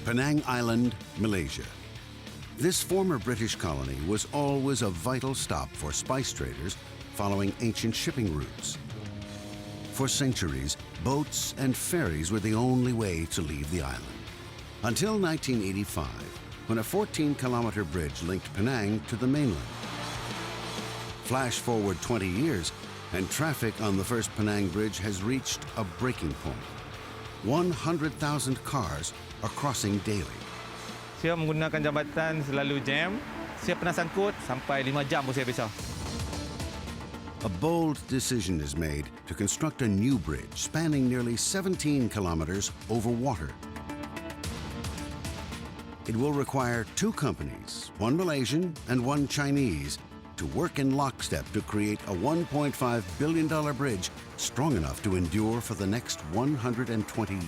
Penang Island, Malaysia. This former British colony was always a vital stop for spice traders following ancient shipping routes. For centuries, boats and ferries were the only way to leave the island. Until 1985, when a 14-kilometer bridge linked Penang to the mainland. Flash forward 20 years, and traffic on the first Penang Bridge has reached a breaking point. 100,000 cars are crossing daily. Saya menggunakan jambatan selalu jam. Saya pernah sangkut sampai 5 jam pun saya pisah. A bold decision is made to construct a new bridge spanning nearly 17 kilometers over water. It will require 2 companies, one Malaysian and one Chinese, to work in lockstep to create a $1.5 billion bridge strong enough to endure for the next 120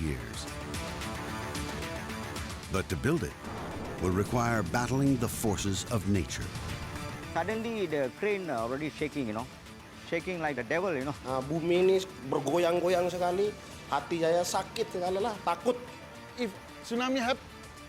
years. But to build it will require battling the forces of nature. Suddenly the crane already shaking, shaking like the devil, Bumi ini bergoyang-goyang sekali, hati saya sakit sekali lah, takut. If tsunami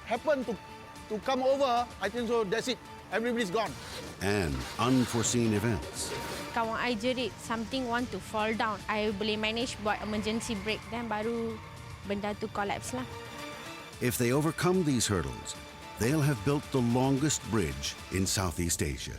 happen to come over, I think so that's it. Everybody's gone. And unforeseen events. Kawan I jerit, something want to fall down. I boleh manage buat emergency brake, then baru benda tu collapse lah. If they overcome these hurdles, they'll have built the longest bridge in Southeast Asia.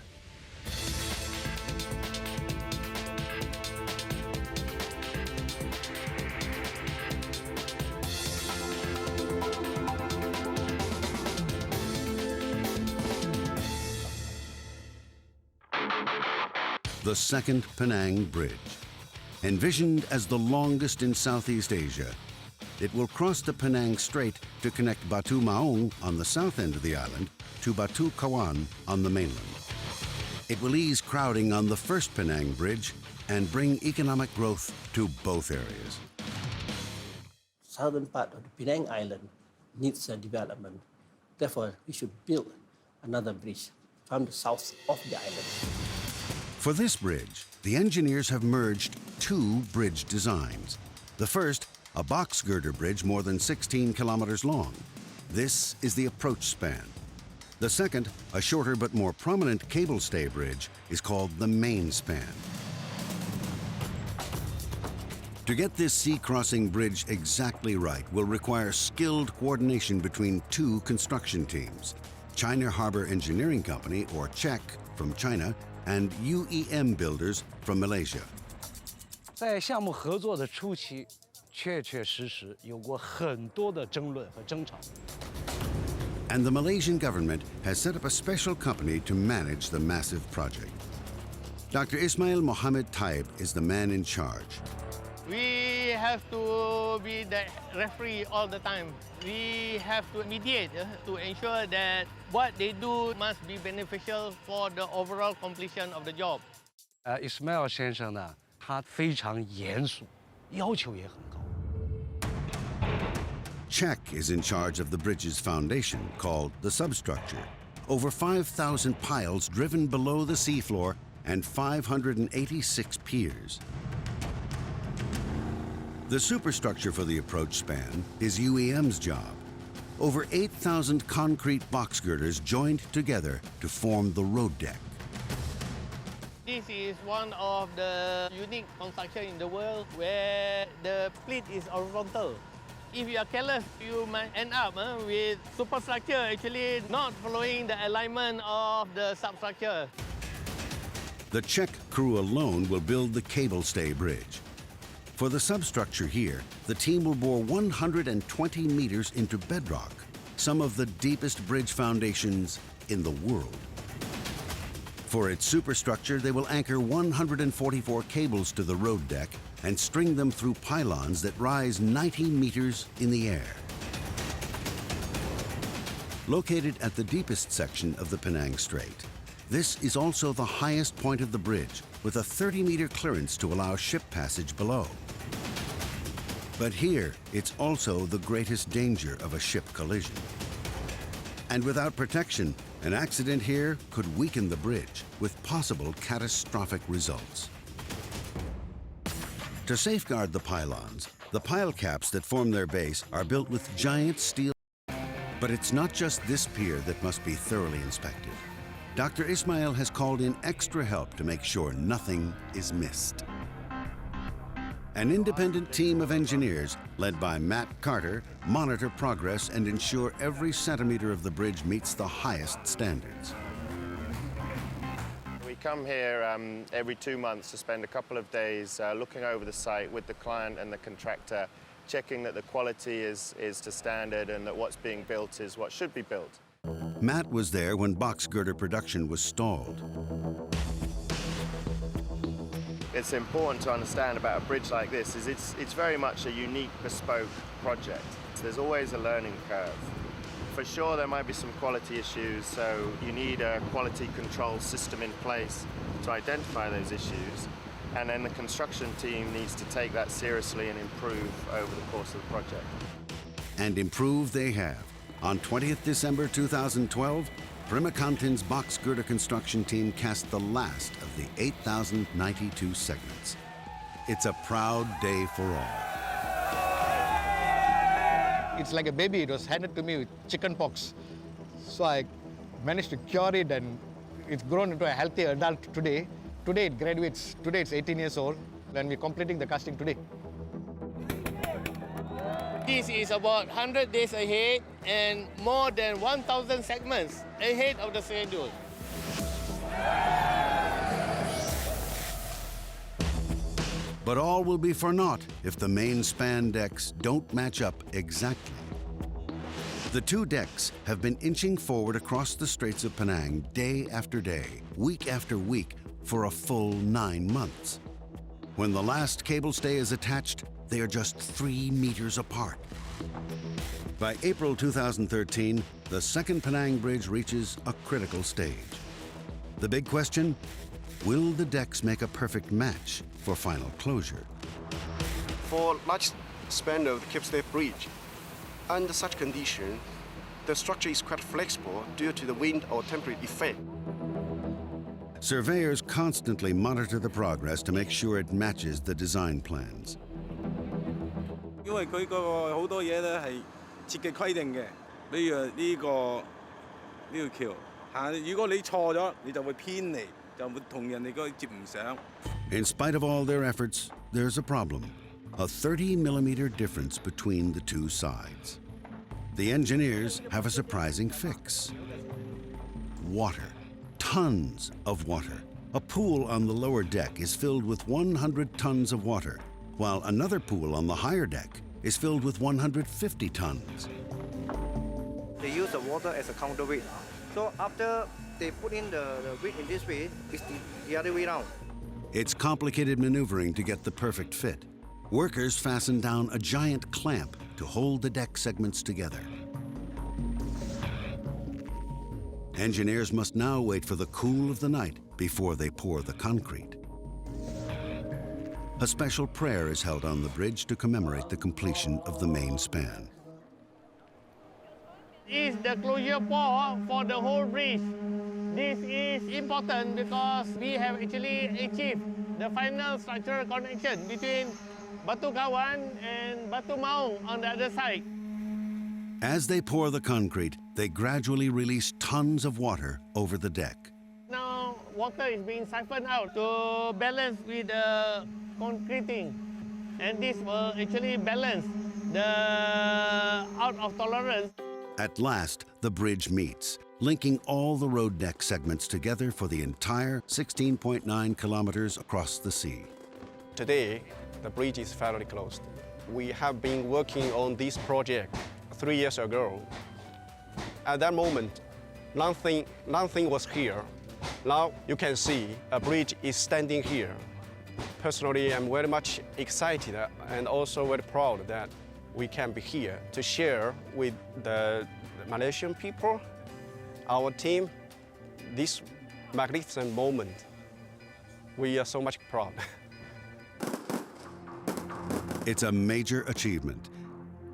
The second Penang Bridge. Envisioned as the longest in Southeast Asia, it will cross the Penang Strait to connect Batu Maung on the south end of the island to Batu Kawan on the mainland. It will ease crowding on the first Penang Bridge and bring economic growth to both areas. Southern part of the Penang Island needs a development. Therefore, we should build another bridge from the south of the island. For this bridge, the engineers have merged 2 bridge designs. The first, a box girder bridge more than 16 kilometers long. This is the approach span. The second, a shorter but more prominent cable stay bridge, is called the main span. To get this sea-crossing bridge exactly right will require skilled coordination between 2 construction teams, China Harbour Engineering Company, or CHEC, from China, and UEM builders from Malaysia. 在项目合作的初期，确实有过很多的争论和争吵。 And the Malaysian government has set up a special company to manage the massive project. Dr. Ismail Mohammed Taib is the man in charge. We have to be the referee all the time. We have to mediate to ensure that what they do must be beneficial for the overall completion of the job. Ismail 先生呢，他非常严肃，要求也很高。 CHEC is in charge of the bridge's foundation, called the substructure. Over 5,000 piles driven below the seafloor and 586 piers. The superstructure for the approach span is UEM's job. Over 8,000 concrete box girders joined together to form the road deck. This is one of the unique construction in the world where the split is horizontal. If you are careless, you might end up with superstructure actually not following the alignment of the substructure. The CHEC crew alone will build the cable stay bridge. For the substructure here, the team will bore 120 meters into bedrock, some of the deepest bridge foundations in the world. For its superstructure, they will anchor 144 cables to the road deck and string them through pylons that rise 90 meters in the air. Located at the deepest section of the Penang Strait, this is also the highest point of the bridge, with a 30-meter clearance to allow ship passage below. But here, it's also the greatest danger of a ship collision. And without protection, an accident here could weaken the bridge, with possible catastrophic results. To safeguard the pylons, the pile caps that form their base are built with giant steel. But it's not just this pier that must be thoroughly inspected. Dr. Ismail has called in extra help to make sure nothing is missed. An independent team of engineers, led by Matt Carter, monitor progress and ensure every centimeter of the bridge meets the highest standards. We come here every 2 months to spend a couple of days looking over the site with the client and the contractor, checking that the quality is to standard and that what's being built is what should be built. Matt was there when box girder production was stalled. It's important to understand about a bridge like this is it's very much a unique, bespoke project. There's always a learning curve. For sure, there might be some quality issues, so you need a quality control system in place to identify those issues. And then the construction team needs to take that seriously and improve over the course of the project. And improve they have. On 20th December 2012, Primakantin's box girder construction team cast the last of the 8,092 segments. It's a proud day for all. It's like a baby. It was handed to me with chicken pox. So I managed to cure it and it's grown into a healthy adult today. Today it graduates. Today it's 18 years old and we're completing the casting today. This is about 100 days ahead and more than 1,000 segments ahead of the schedule. But all will be for naught if the main span decks don't match up exactly. The two decks have been inching forward across the Straits of Penang day after day, week after week, for a full 9 months. When the last cable stay is attached, they are just 3 meters apart. By April 2013, the second Penang Bridge reaches a critical stage. The big question, will the decks make a perfect match for final closure? For large span of the Cape Stay Bridge, under such condition, the structure is quite flexible due to the wind or temperature effect. Surveyors constantly monitor the progress to make sure it matches the design plans. 因為佢個好多嘢咧係設計規定嘅，比如呢個橋行，如果你錯咗，你就會偏離，就會同人哋個接唔上。In spite of all their efforts, there's a problem. A 30-millimeter difference between the two sides. The engineers have a surprising fix. Water. Tons of water. A pool on the lower deck is filled with 100 tons of water, while another pool on the higher deck is filled with 150 tons. They use the water as a counterweight. So after they put in the weight in this way, it's the other way around. It's complicated maneuvering to get the perfect fit. Workers fasten down a giant clamp to hold the deck segments together. Engineers must now wait for the cool of the night before they pour the concrete. A special prayer is held on the bridge to commemorate the completion of the main span. This is the closure pour for the whole bridge. This is important because we have actually achieved the final structural connection between Batu Kawan and Batu Maung on the other side. As they pour the concrete, they gradually release tons of water over the deck. Now water is being siphoned out to balance with the concreting. And this will actually balance the out of tolerance. At last, the bridge meets, linking all the road deck segments together for the entire 16.9 kilometers across the sea. Today, the bridge is finally closed. We have been working on this project 3 years ago. At that moment, nothing was here. Now you can see a bridge is standing here. Personally, I'm very much excited and also very proud that we can be here to share with the Malaysian people, our team, this magnificent moment. We are so much proud. It's a major achievement,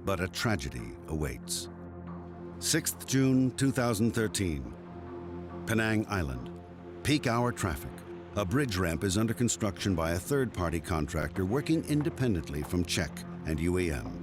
but a tragedy awaits. 6th June 2013, Penang Island, peak hour traffic. A bridge ramp is under construction by a third-party contractor working independently from Czech and UAM.